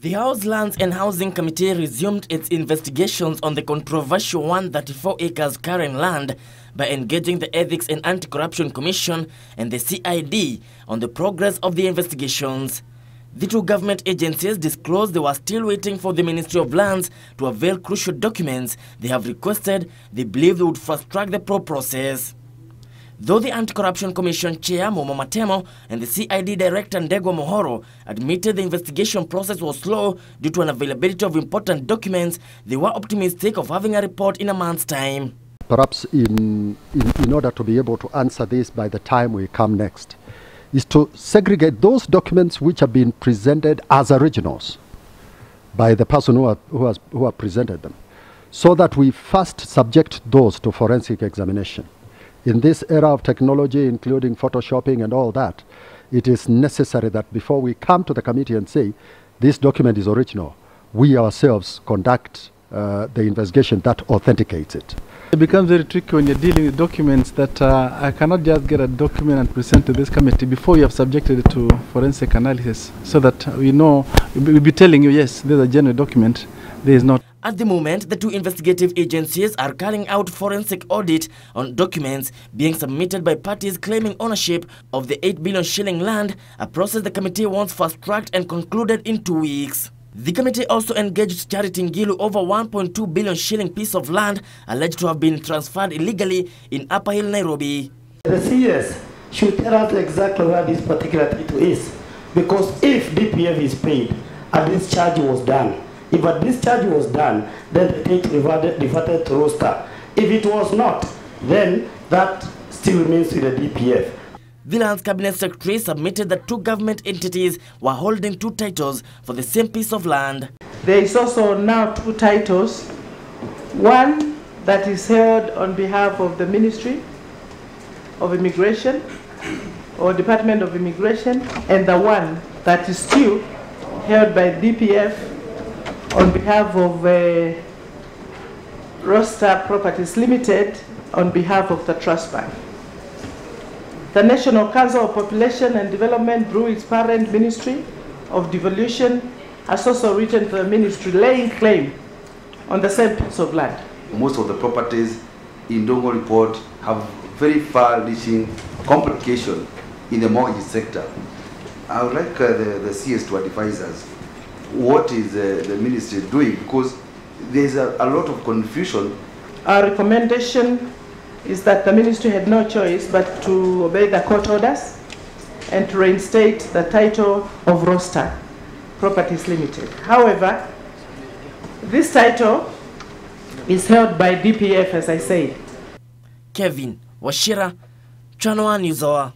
The House Lands and Housing Committee resumed its investigations on the controversial 134 acres Karen land by engaging the Ethics and Anti-Corruption Commission and the CID on the progress of the investigations. The two government agencies disclosed they were still waiting for the Ministry of Lands to avail crucial documents they have requested. They believe they would fast-track the process. Though the Anti-Corruption Commission Chair Momo Matemo and the CID Director Ndegwa Mohoro admitted the investigation process was slow due to unavailability of important documents, they were optimistic of having a report in a month's time. Perhaps in order to be able to answer this by the time we come next, is to segregate those documents which have been presented as originals by the person who have presented them, so that we first subject those to forensic examination. In this era of technology, including photoshopping and all that, it is necessary that before we come to the committee and say, this document is original, we ourselves conduct the investigation that authenticates it. It becomes very tricky when you're dealing with documents that I cannot just get a document and present to this committee before you have subjected it to forensic analysis, so that we know, we'll be telling you, yes, there's a genuine document, there is not. At the moment, the two investigative agencies are carrying out forensic audit on documents being submitted by parties claiming ownership of the 8 billion shilling land, a process the committee wants fast-tracked and concluded in 2 weeks. The committee also engaged Charity Ngilu over 1.2 billion shilling piece of land alleged to have been transferred illegally in Upper Hill, Nairobi. The CS should tell us exactly where this particular title is, because if DPF is paid, a discharge was done. If a discharge was done, then the title reverted to roster. If it was not, then that still remains with the DPF. The Lands Cabinet Secretary submitted that two government entities were holding two titles for the same piece of land. There is also now two titles, one that is held on behalf of the Ministry of Immigration or Department of Immigration, and the one that is still held by DPF on behalf of Roster Properties Limited on behalf of the Trust Bank. The National Council of Population and Development, through its parent Ministry of Devolution, has also written to the ministry laying claim on the same piece of land. Most of the properties in Dongo report have very far-reaching complication in the mortgage sector. I would like the CS to advise us what is the ministry doing, because there's a lot of confusion. Our recommendation is that the ministry had no choice but to obey the court orders and to reinstate the title of Roster Properties Limited. However, this title is held by DPF, as I said. Kevin Wachira, Channel 1 News Hour.